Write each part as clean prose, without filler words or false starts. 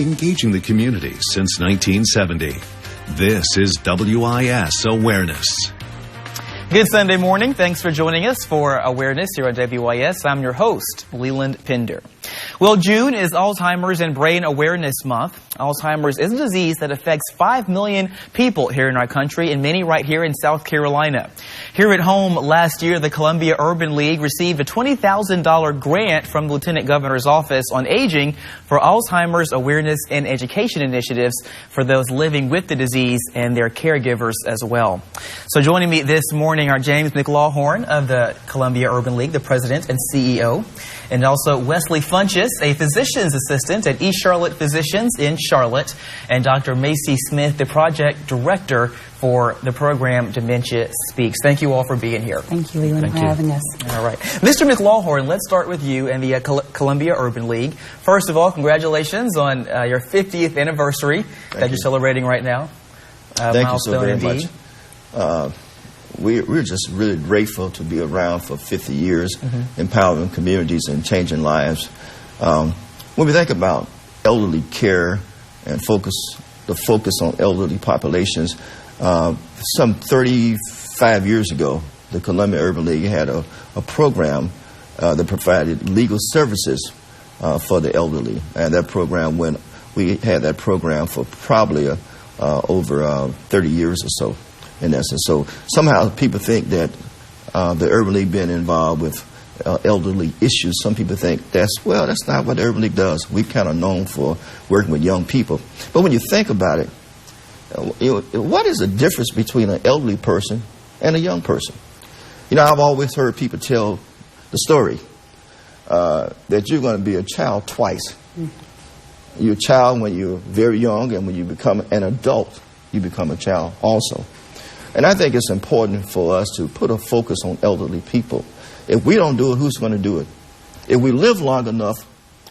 engaging the community since 1970. This is WIS Awareness. Good Sunday morning. Thanks for joining us for Awareness here on WIS. I'm your host, Leland Pinder. Well, June is Alzheimer's and Brain Awareness Month. Alzheimer's is a disease that affects 5 million people here in our country and many right here in South Carolina. Here at home last year, the Columbia Urban League received a $20,000 grant from the Lieutenant Governor's Office on Aging for Alzheimer's awareness and education initiatives for those living with the disease and their caregivers as well. So joining me this morning are James McLawhorn of the Columbia Urban League, the president and CEO, and also Wesley Funchess, a physician's assistant at East Charlotte Physicians in Charlotte, and Dr. Macie Smith, the project director for the program Dementia Speaks. Thank you all for being here. Thank you, Leland, for having us. All right. Mr. McLawhorn, let's start with you and the Columbia Urban League. First of all, congratulations on your 50th anniversary that you're celebrating right now. Thank you so very much. We're just really grateful to be around for 50 years, empowering communities and changing lives. When we think about elderly care and the focus on elderly populations, some 35 years ago, the Columbia Urban League had a program that provided legal services for the elderly. And that program, we had that program for probably over 30 years or so, in essence. So somehow people think that the Urban League being involved with elderly issues, some people think that's not what the Urban League does. We're kind of known for working with young people. But when you think about it, what is the difference between an elderly person and a young person? You know, I've always heard people tell the story that you're going to be a child twice. You're a child when you're very young, and when you become an adult, you become a child also. And I think it's important for us to put a focus on elderly people. If we don't do it, who's going to do it? If we live long enough,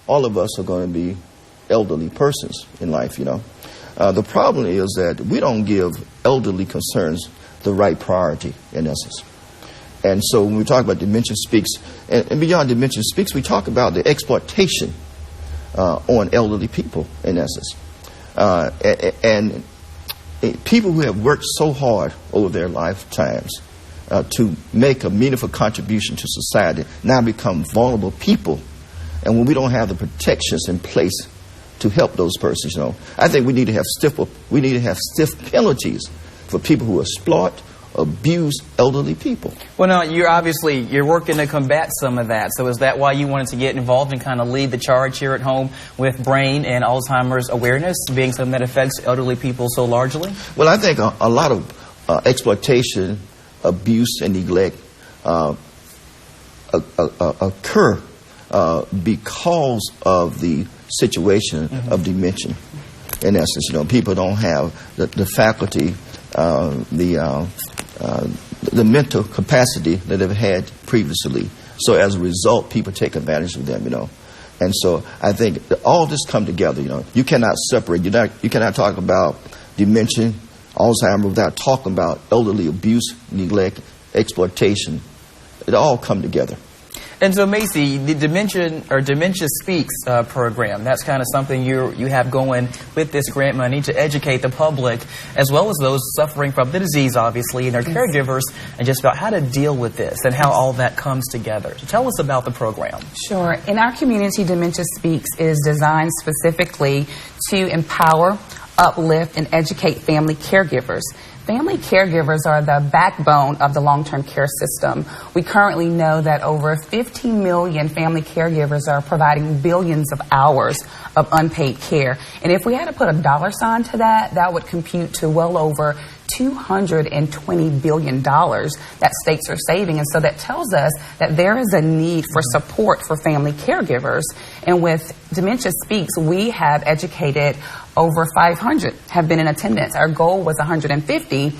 all of us are going to be elderly persons in life, you know. The problem is that we don't give elderly concerns the right priority, in essence. And so when we talk about Dementia Speaks, and beyond Dementia Speaks, we talk about the exploitation on elderly people, in essence. And people who have worked so hard over their lifetimes to make a meaningful contribution to society now become vulnerable people. And when we don't have the protections in place to help those persons, you know, I think we need to have stiff penalties for people who exploit, abuse elderly people. Well, now, you're working to combat some of that. So is that why you wanted to get involved and kind of lead the charge here at home with brain and Alzheimer's awareness being something that affects elderly people so largely? Well, I think a lot of exploitation, abuse, and neglect occur because of the situation of dementia. In essence, you know, people don't have the faculty, the mental capacity that they've had previously. So as a result, people take advantage of them, you know. And so I think that all of this come together, you know. You cannot separate. You cannot talk about dementia, Alzheimer, without talking about elderly abuse, neglect, exploitation. It all come together. And so, Macie, the Dementia Speaks program, that's kind of something you have going with this grant money to educate the public, as well as those suffering from the disease, obviously, and their caregivers, and just about how to deal with this and how all that comes together. So tell us about the program. Sure. In our community, Dementia Speaks is designed specifically to empower, uplift, and educate family caregivers. Family caregivers are the backbone of the long-term care system. We currently know that over 15 million family caregivers are providing billions of hours of unpaid care. And if we had to put a dollar sign to that, that would compute to well over $220 billion that states are saving. And so that tells us that there is a need for support for family caregivers. And with Dementia Speaks, we have educated over 500 have been in attendance. Our goal was 150,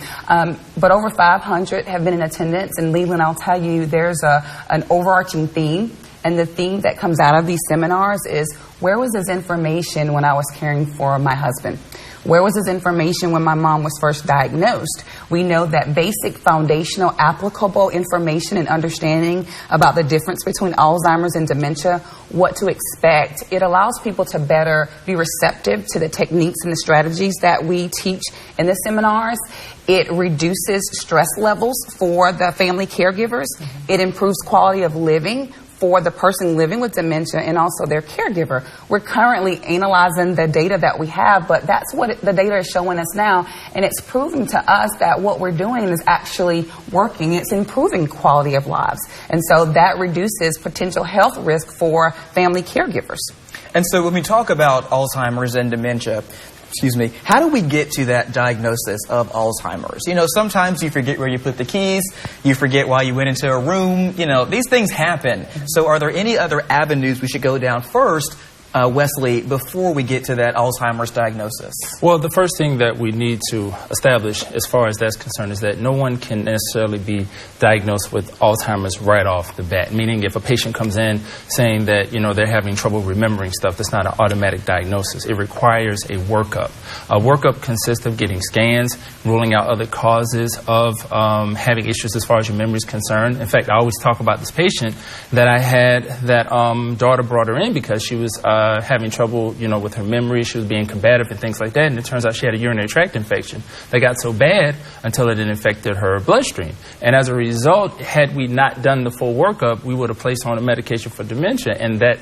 but over 500 have been in attendance. And Leland, I'll tell you, there's an overarching theme. And the theme that comes out of these seminars is, where was this information when I was caring for my husband? Where was this information when my mom was first diagnosed? We know that basic foundational applicable information and understanding about the difference between Alzheimer's and dementia, what to expect, it allows people to better be receptive to the techniques and the strategies that we teach in the seminars. It reduces stress levels for the family caregivers. It improves quality of living for the person living with dementia and also their caregiver. We're currently analyzing the data that we have, but that's what the data is showing us now, and it's proving to us that what we're doing is actually working. It's improving quality of lives, and so that reduces potential health risk for family caregivers. And so when we talk about Alzheimer's and dementia, how do we get to that diagnosis of Alzheimer's? You know, sometimes you forget where you put the keys, you forget why you went into a room, you know, these things happen. So are there any other avenues we should go down first, Wesley, before we get to that Alzheimer's diagnosis? Well, the first thing that we need to establish as far as that's concerned is that no one can necessarily be diagnosed with Alzheimer's right off the bat, meaning if a patient comes in saying that, you know, they're having trouble remembering stuff, that's not an automatic diagnosis. It requires a workup. A workup consists of getting scans, ruling out other causes of having issues as far as your memory is concerned. In fact, I always talk about this patient that I had that daughter brought her in because she was having trouble, you know, with her memory. She was being combative and things like that. And it turns out she had a urinary tract infection that got so bad until it infected her bloodstream. And as a result, had we not done the full workup, we would have placed her on a medication for dementia, and that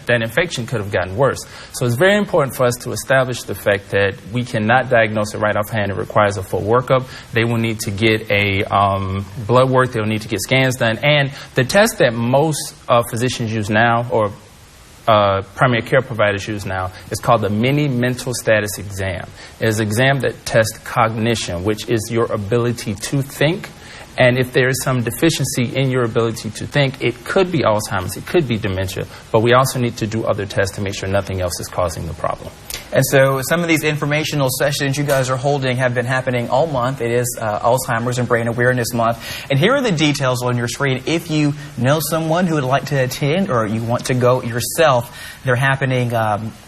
infection could have gotten worse. So it's very important for us to establish the fact that we cannot diagnose it right offhand. It requires a full workup. They will need to get a blood work. They'll need to get scans done. And the test that most physicians use now, or primary care providers use now, is called the mini mental status exam. It is an exam that tests cognition, which is your ability to think. And if there is some deficiency in your ability to think, it could be Alzheimer's, it could be dementia, but we also need to do other tests to make sure nothing else is causing the problem. And so some of these informational sessions you guys are holding have been happening all month. It is Alzheimer's and Brain Awareness Month. And here are the details on your screen. If you know someone who would like to attend or you want to go yourself, they're happening,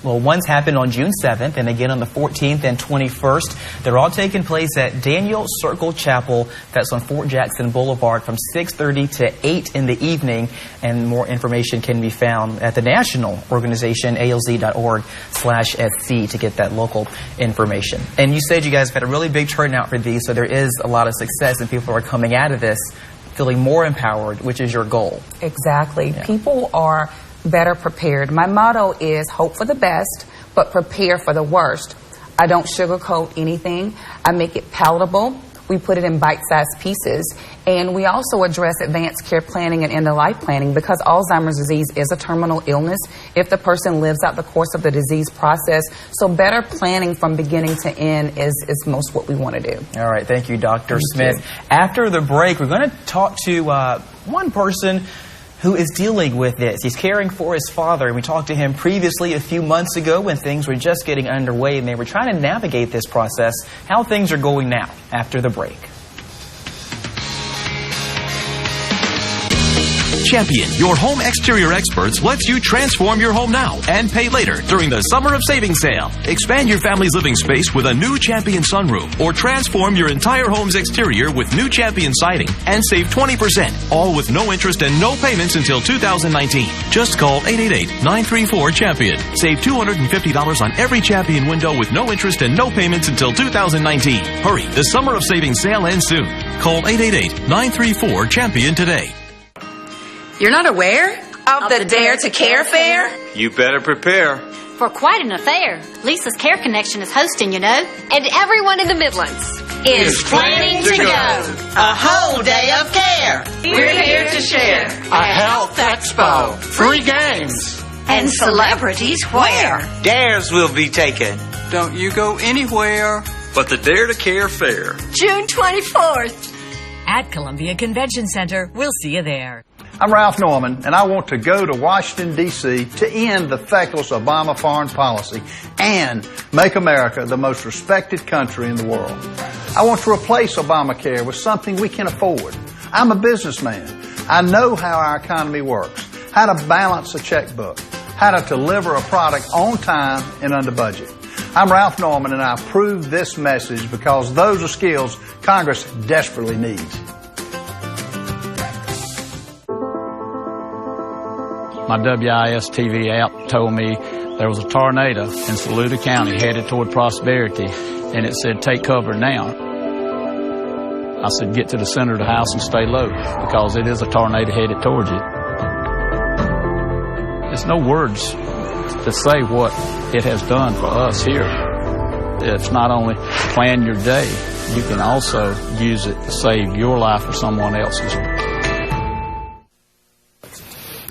one's happened on June 7th and again on the 14th and 21st. They're all taking place at Daniel Circle Chapel. That's on Fort Jackson Boulevard from 6:30 to 8 in the evening. And more information can be found at the national organization, alz.org/SC, to get that local information. And you said you guys have had a really big turnout for these, so there is a lot of success and people are coming out of this feeling more empowered, which is your goal. Exactly. Yeah. People are better prepared. My motto is hope for the best, but prepare for the worst. I don't sugarcoat anything. I make it palatable. We put it in bite-sized pieces. And we also address advanced care planning and end-of-life planning because Alzheimer's disease is a terminal illness if the person lives out the course of the disease process. So better planning from beginning to end is most what we want to do. All right. Thank you, Dr. Smith. After the break, we're going to talk to one person who is dealing with this. He's caring for his father, and we talked to him previously a few months ago when things were just getting underway and they were trying to navigate this process. How things are going now after the break. Champion, your home exterior experts, lets you transform your home now and pay later during the Summer of Savings Sale. Expand your family's living space with a new Champion sunroof or transform your entire home's exterior with new Champion siding and save 20%, all with no interest and no payments until 2019. Just call 888-934-CHAMPION. Save $250 on every Champion window with no interest and no payments until 2019. Hurry, the Summer of Savings Sale ends soon. Call 888-934-CHAMPION today. You're not aware of the Dare to Care Fair? You better prepare. For quite an affair, Lisa's Care Connection is hosting, you know. And everyone in the Midlands Is planning to go. A whole day of care. We're here to share A health expo. Free games. and celebrities where. Dares will be taken. Don't you go anywhere. But the Dare to Care Fair. June 24th. At Columbia Convention Center. We'll see you there. I'm Ralph Norman, and I want to go to Washington, D.C. to end the feckless Obama foreign policy and make America the most respected country in the world. I want to replace Obamacare with something we can afford. I'm a businessman. I know how our economy works, how to balance a checkbook, how to deliver a product on time and under budget. I'm Ralph Norman, and I approve this message because those are skills Congress desperately needs. My WIS TV app told me there was a tornado in Saluda County headed toward Prosperity, and it said, take cover now. I said, get to the center of the house and stay low, because it is a tornado headed towards you. There's no words to say what it has done for us here. It's not only plan your day, you can also use it to save your life or someone else's.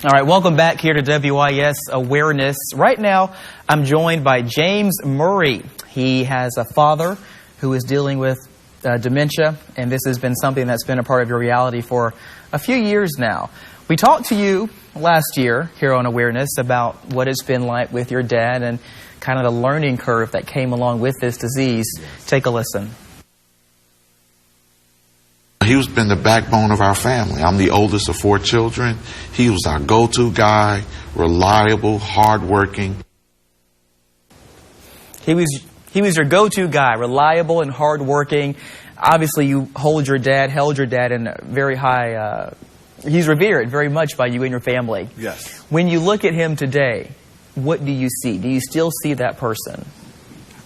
All right, welcome back here to WIS Awareness. Right now, I'm joined by James Murray. He has a father who is dealing with dementia, and this has been something that's been a part of your reality for a few years now. We talked to you last year here on Awareness about what it's been like with your dad and kind of the learning curve that came along with this disease. Take a listen. He's been the backbone of our family. I'm the oldest of 4 children. He was our go-to guy, reliable, hardworking. He was your go-to guy, reliable and hardworking. Obviously, you held your dad in very high. He's revered very much by you and your family. Yes. When you look at him today, what do you see? Do you still see that person?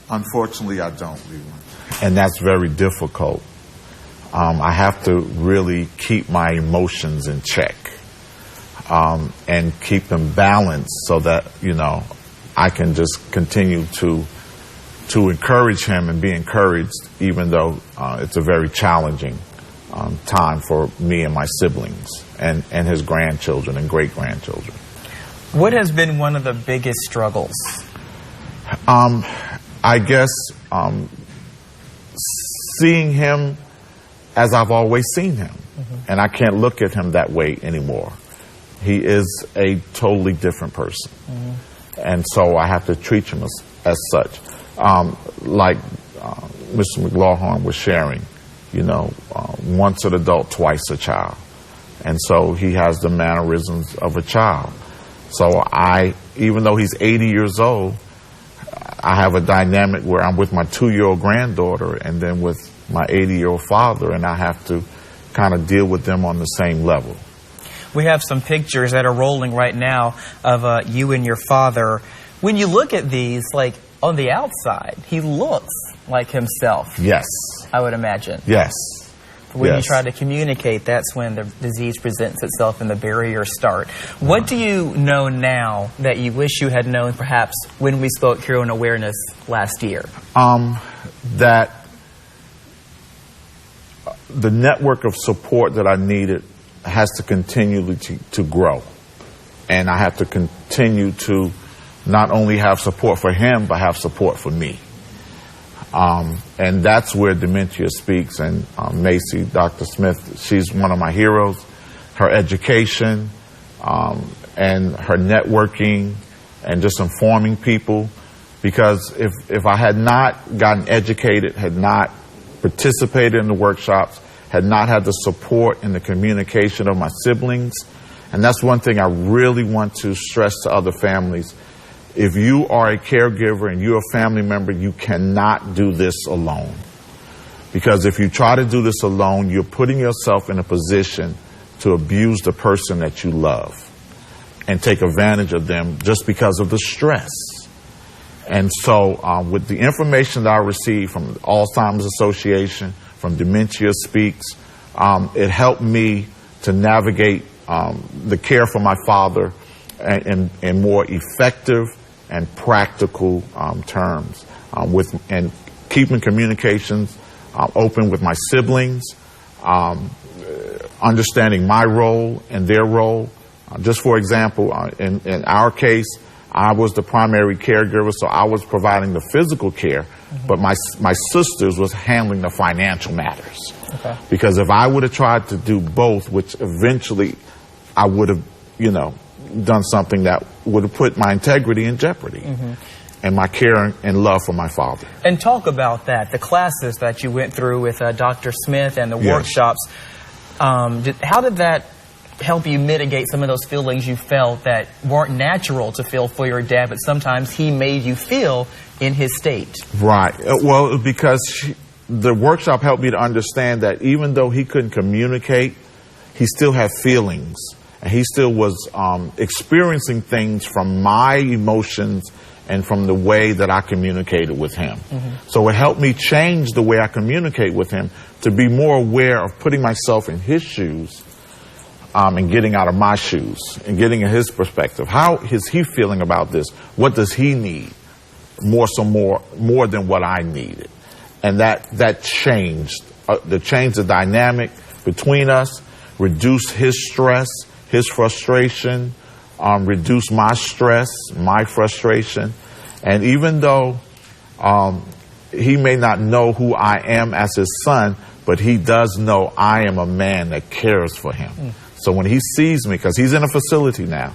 Unfortunately, I don't, and that's very difficult. I have to really keep my emotions in check and keep them balanced so that, I can just continue to encourage him and be encouraged, even though it's a very challenging time for me and my siblings and his grandchildren and great-grandchildren. What has been one of the biggest struggles? I guess seeing him as I've always seen him. And I can't look at him that way anymore. He is a totally different person. And so I have to treat him as such. Like Mr. McLawhorn was sharing, once an adult, twice a child. And so he has the mannerisms of a child. So even though he's 80 years old, I have a dynamic where I'm with my 2-year-old granddaughter and then with my 80-year-old father, and I have to kind of deal with them on the same level. We have some pictures that are rolling right now of you and your father. When you look at these, like on the outside, he looks like himself. Yes. I would imagine. Yes. When you try to communicate, that's when the disease presents itself and the barriers start. What do you know now that you wish you had known perhaps when we spoke here on Awareness last year? That the network of support that I needed has to continually to grow. And I have to continue to not only have support for him, but have support for me. And that's where dementia speaks. And Macie, Dr. Smith, she's one of my heroes. Her education and her networking and just informing people. Because if I had not gotten educated, had not participated in the workshops, had not had the support and the communication of my siblings, and that's one thing I really want to stress to other families. If you are a caregiver and you're a family member, you cannot do this alone. Because if you try to do this alone, you're putting yourself in a position to abuse the person that you love and take advantage of them just because of the stress. And so with the information that I received from the Alzheimer's Association, from Dementia Speaks, it helped me to navigate the care for my father in more effective and practical terms, and keeping communications open with my siblings, understanding my role and their role. Just for example, in our case, I was the primary caregiver, so I was providing the physical care, but my sisters was handling the financial matters. Okay. Because if I would have tried to do both, which eventually I would have, done something that would have put my integrity in jeopardy. And my care and love for my father. And talk about that, the classes that you went through with Dr. Smith and the workshops. How did that help you mitigate some of those feelings you felt that weren't natural to feel for your dad, but sometimes he made you feel in his state? Right. Well, because the workshop helped me to understand that even though he couldn't communicate, he still had feelings. And he still was experiencing things from my emotions and from the way that I communicated with him. So it helped me change the way I communicate with him to be more aware of putting myself in his shoes and getting out of my shoes and getting in his perspective. How is he feeling about this? What does he need? More than what I needed. And that changed. Changed the dynamic between us, reduced his stress, his frustration, reduce my stress, my frustration. And even though he may not know who I am as his son, but he does know I am a man that cares for him. So when he sees me, because he's in a facility now,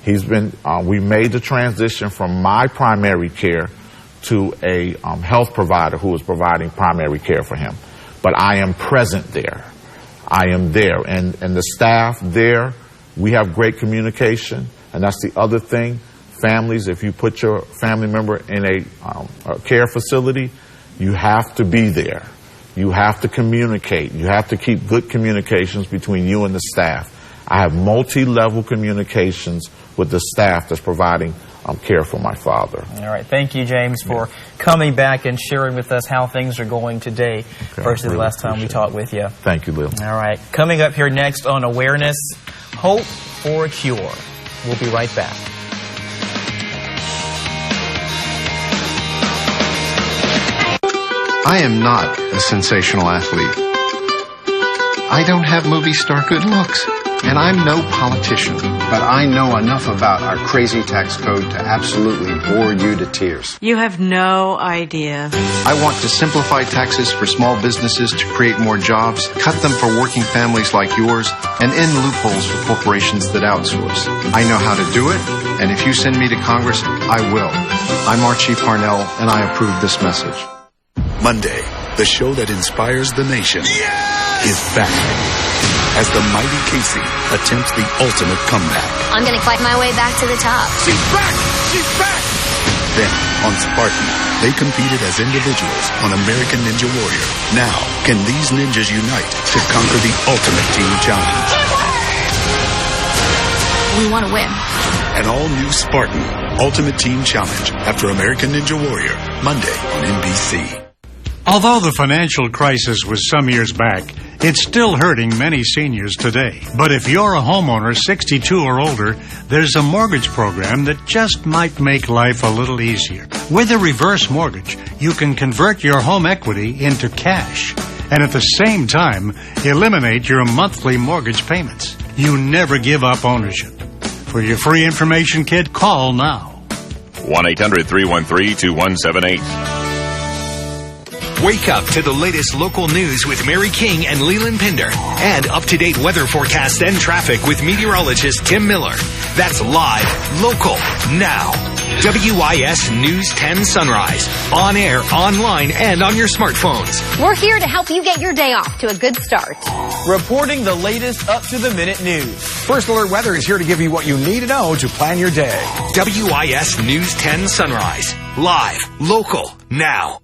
he's been, we made the transition from my primary care to a health provider who is providing primary care for him. But I am present there. I am there. And the staff there, we have great communication, and that's the other thing. Families, if you put your family member in a care facility, you have to be there. You have to communicate. You have to keep good communications between you and the staff. I have multi-level communications with the staff that's providing care for my father. All right. Thank you, James, for coming back and sharing with us how things are going today versus the last time we talked with you. Thank you, Lil. All right. Coming up here next on Awareness, Hope for a Cure. We'll be right back. I am not a sensational athlete. I don't have movie star good looks. And I'm no politician, but I know enough about our crazy tax code to absolutely bore you to tears. You have no idea. I want to simplify taxes for small businesses to create more jobs, cut them for working families like yours, and end loopholes for corporations that outsource. I know how to do it, and if you send me to Congress, I will. I'm Archie Parnell, and I approve this message. Monday, the show that inspires the nation, is back. As the mighty Casey attempts the ultimate comeback. I'm going to fight my way back to the top. She's back! She's back! Then, on Spartan, they competed as individuals on American Ninja Warrior. Now, can these ninjas unite to conquer the ultimate team challenge? We want to win. An all-new Spartan Ultimate Team Challenge after American Ninja Warrior, Monday on NBC. Although the financial crisis was some years back, it's still hurting many seniors today. But if you're a homeowner 62 or older, there's a mortgage program that just might make life a little easier. With a reverse mortgage, you can convert your home equity into cash and at the same time eliminate your monthly mortgage payments. You never give up ownership. For your free information kit, call now. 1-800-313-2178. Wake up to the latest local news with Mary King and Leland Pinder. And up-to-date weather forecast and traffic with meteorologist Tim Miller. That's live, local, now. WIS News 10 Sunrise. On air, online, and on your smartphones. We're here to help you get your day off to a good start. Reporting the latest up-to-the-minute news. First Alert Weather is here to give you what you need to know to plan your day. WIS News 10 Sunrise. Live, local, now.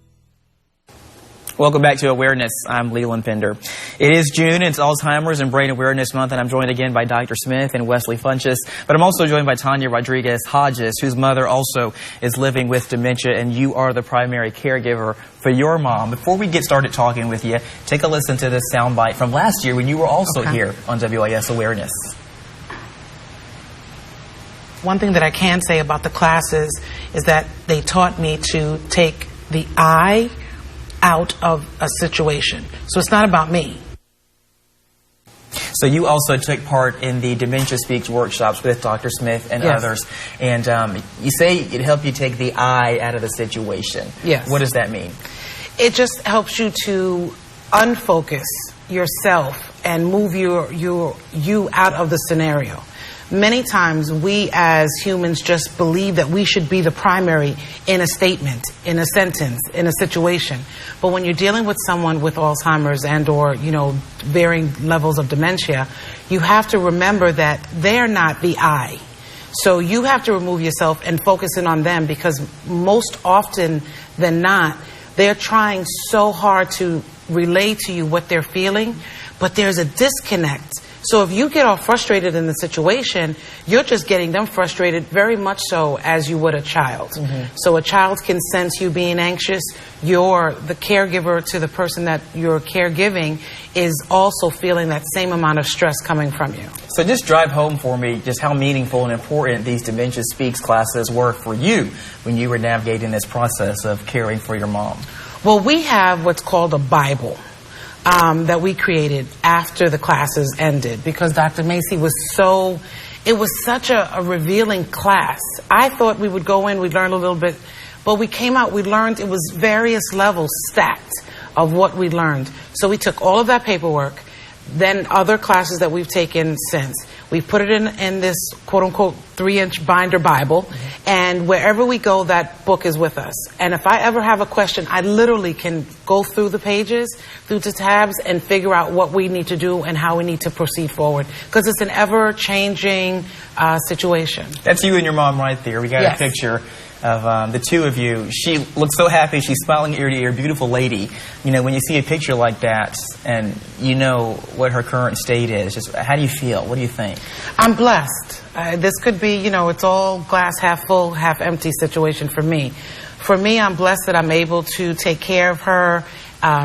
Welcome back to Awareness. I'm Leland Pinder. It is June. It's Alzheimer's and Brain Awareness Month, and I'm joined again by Dr. Smith and Wesley Funchess. But I'm also joined by Tanya Rodriguez-Hodges, whose mother also is living with dementia, and you are the primary caregiver for your mom. Before we get started talking with you, take a listen to this soundbite from last year when you were also here on WIS Awareness. One thing that I can say about the classes is that they taught me to take the I out of a situation. So it's not about me. So you also took part in the Dementia Speaks workshops with Dr. Smith and others. And you say it helped you take the I out of the situation. Yes. What does that mean? It just helps you to unfocus yourself and move you out of the scenario. many times we as humans just believe that we should be the primary in a statement, in a sentence, in a situation. But when you're dealing with someone with Alzheimer's and or, varying levels of dementia, you have to remember that they're not the I. So you have to remove yourself and focus in on them, because most often than not, they're trying so hard to relay to you what they're feeling, but there's a disconnect. So if you get all frustrated in the situation, you're just getting them frustrated very much so as you would a child. So a child can sense you being anxious. You're the caregiver to the person that you're caregiving is also feeling that same amount of stress coming from you. So just drive home for me just how meaningful and important these Dementia Speaks classes were for you when you were navigating this process of caring for your mom. Well, we have what's called a Bible. That we created after the classes ended, because Dr. Macie was it was such a revealing class. I thought we would go in, we'd learn a little bit, but we came out, we learned it was various levels stacked of what we learned. So we took all of that paperwork, then other classes that we've taken since. We put it in this quote-unquote 3-inch binder Bible, and wherever we go, that book is with us. And if I ever have a question, I literally can go through the pages, through the tabs, and figure out what we need to do and how we need to proceed forward. Because it's an ever-changing situation. That's you and your mom right there. We got a picture of the two of you. She looks so happy. She's smiling ear to ear. Beautiful lady. When you see a picture like that and you know what her current state is, just how do you feel? What do you think? I'm blessed. This could be, it's all glass half full, half empty situation for me. For me, I'm blessed that I'm able to take care of her,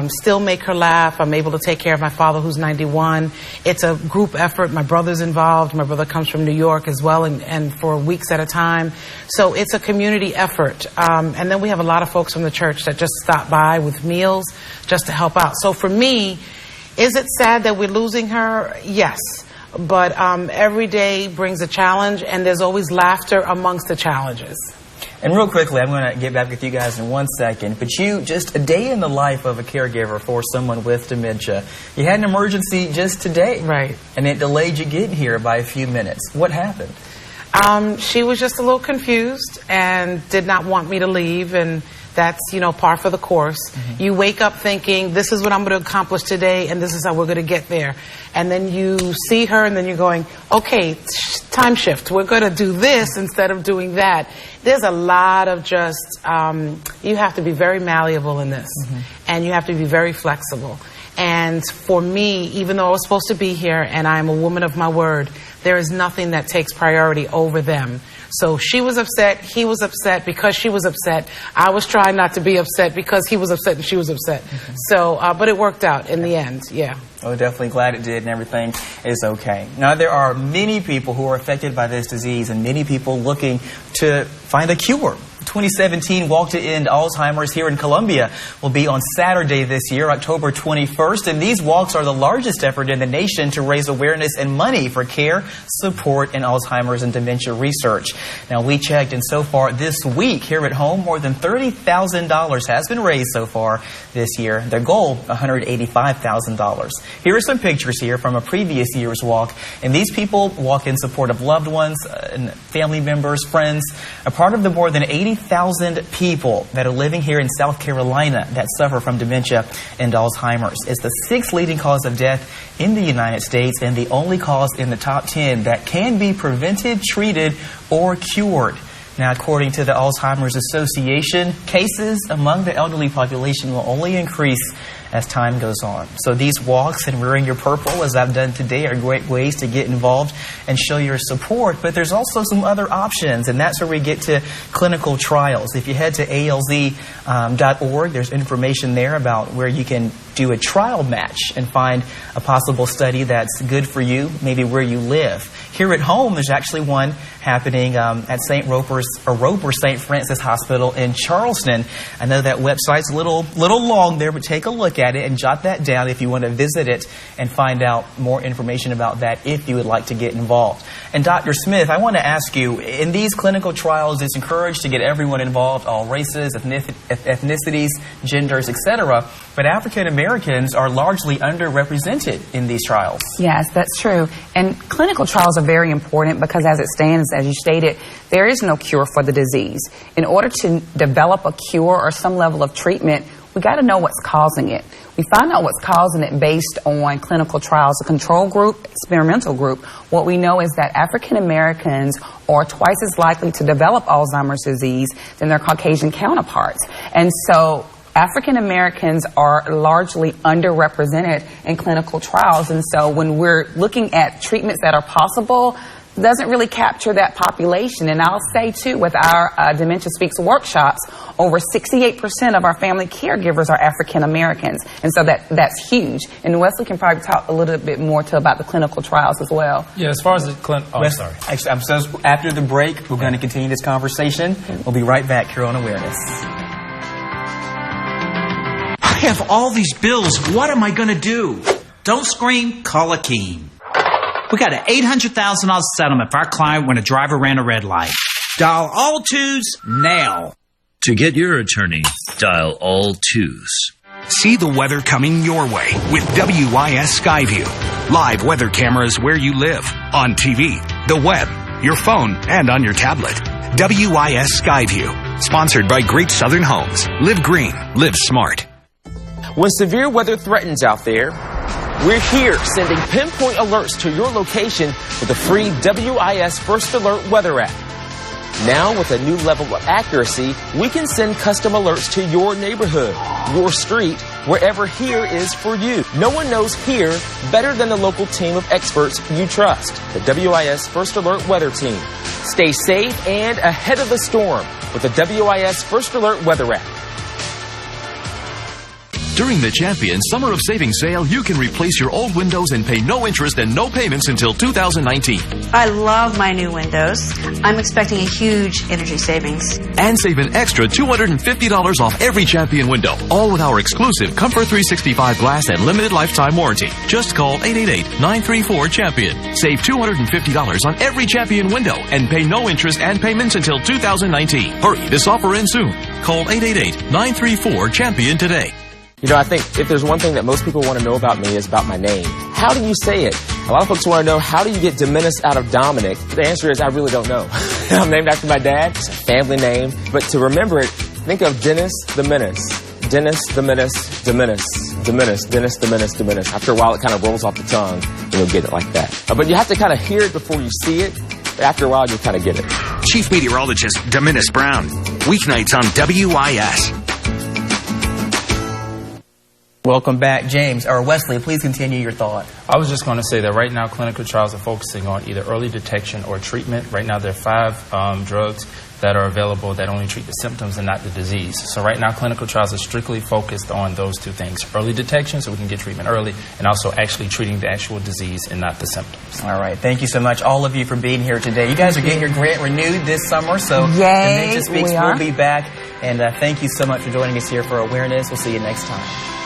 still make her laugh. I'm able to take care of my father, who's 91. It's a group effort. My brother's involved. My brother comes from New York as well, and for weeks at a time. So it's a community effort. And then we have a lot of folks from the church that just stop by with meals just to help out. So for me, is it sad that we're losing her? Yes. But every day brings a challenge, and there's always laughter amongst the challenges. And real quickly, I'm going to get back with you guys in 1 second, but just a day in the life of a caregiver for someone with dementia. You had an emergency just today. Right. And it delayed you getting here by a few minutes. What happened? She was just a little confused and did not want me to leave, and that's, par for the course. You wake up thinking, this is what I'm going to accomplish today, and this is how we're going to get there. And then you see her, and then you're going, okay, time shift. We're going to do this instead of doing that. There's a lot of you have to be very malleable in this, and you have to be very flexible. And for me, even though I was supposed to be here and I'm a woman of my word, there is nothing that takes priority over them. So she was upset, he was upset because she was upset. I was trying not to be upset because he was upset and she was upset. So, but it worked out in the end, yeah. Oh, definitely glad it did, and everything is okay. Now, there are many people who are affected by this disease and many people looking to find a cure. 2017 Walk to End Alzheimer's here in Columbia will be on Saturday this year, October 21st. And these walks are the largest effort in the nation to raise awareness and money for care, support, and Alzheimer's and dementia research. Now, we checked, and so far this week here at home, more than $30,000 has been raised so far this year. Their goal, $185,000. Here are some pictures here from a previous year's walk. And these people walk in support of loved ones, and family members, friends, a part of the more than 80,000 people that are living here in South Carolina that suffer from dementia and Alzheimer's. It's the 6th leading cause of death in the United States and the only cause in the top 10 that can be prevented, treated, or cured. Now, according to the Alzheimer's Association, cases among the elderly population will only increase as time goes on. So these walks and wearing your purple, as I've done today, are great ways to get involved and show your support. But there's also some other options, and that's where we get to clinical trials. If you head to alz.org, there's information there about where you can do a trial match and find a possible study that's good for you, maybe where you live. Here at home, there's actually one happening at Roper St. Francis Hospital in Charleston. I know that website's a little long there, but take a look look at it and jot that down if you want to visit it and find out more information about that if you would like to get involved. And Dr. Smith, I want to ask you, in these clinical trials, it's encouraged to get everyone involved, all races, ethnicities, genders, etc., but African Americans are largely underrepresented in these trials. Yes, that's true. And clinical trials are very important because as it stands, as you stated, there is no cure for the disease. In order to develop a cure or some level of treatment, we got to know what's causing it. We find out what's causing it based on clinical trials, a control group, experimental group. What we know is that African Americans are twice as likely to develop Alzheimer's disease than their Caucasian counterparts. And so African Americans are largely underrepresented in clinical trials. And so when we're looking at treatments that are possible, it doesn't really capture that population. And I'll say, too, with our Dementia Speaks workshops, over 68% of our family caregivers are African Americans. And so that's huge. And Wesley can probably talk a little bit more about the clinical trials as well. Yeah, as far as the sorry. Actually, after the break, we're going to continue this conversation. We'll be right back here on Awareness. I have all these bills. What am I going to do? Don't scream, call Akeem. We got an $800,000 settlement for our client when a driver ran a red light. Dial all twos now. To get your attorney, dial all twos. See the weather coming your way with WIS Skyview. Live weather cameras where you live, on TV, the web, your phone, and on your tablet. WIS Skyview. Sponsored by Great Southern Homes. Live green. Live smart. When severe weather threatens out there, we're here sending pinpoint alerts to your location with the free WIS First Alert Weather app. Now, with a new level of accuracy, we can send custom alerts to your neighborhood, your street, wherever here is for you. No one knows here better than the local team of experts you trust, the WIS First Alert Weather Team. Stay safe and ahead of the storm with the WIS First Alert Weather app. During the Champion Summer of Savings Sale, you can replace your old windows and pay no interest and no payments until 2019. I love my new windows. I'm expecting a huge energy savings. And save an extra $250 off every Champion window, all with our exclusive Comfort 365 glass and limited lifetime warranty. Just call 888-934-CHAMPION. Save $250 on every Champion window and pay no interest and payments until 2019. Hurry, this offer ends soon. Call 888-934-CHAMPION today. You know, I think if there's one thing that most people want to know about me is about my name. How do you say it? A lot of folks want to know, how do you get Dominus out of Dominic? The answer is, I really don't know. I'm named after my dad. It's a family name. But to remember it, think of Dennis the Menace. Dennis the Menace, Dominus. Dominus, Dennis the Menace, Dominus. After a while, it kind of rolls off the tongue, and you'll get it like that. But you have to kind of hear it before you see it. But after a while, you'll kind of get it. Chief Meteorologist Dominus Brown. Weeknights on WIS. Welcome back, James. Or Wesley, please continue your thought. I was just going to say that right now clinical trials are focusing on either early detection or treatment. Right now there are 5 drugs that are available that only treat the symptoms and not the disease. So right now clinical trials are strictly focused on those 2 things. Early detection, so we can get treatment early, and also actually treating the actual disease and not the symptoms. All right. Thank you so much, all of you, for being here today. You guys are getting your grant renewed this summer, so Yay, Dementia Speaks will be back. And thank you so much for joining us here for Awareness. We'll see you next time.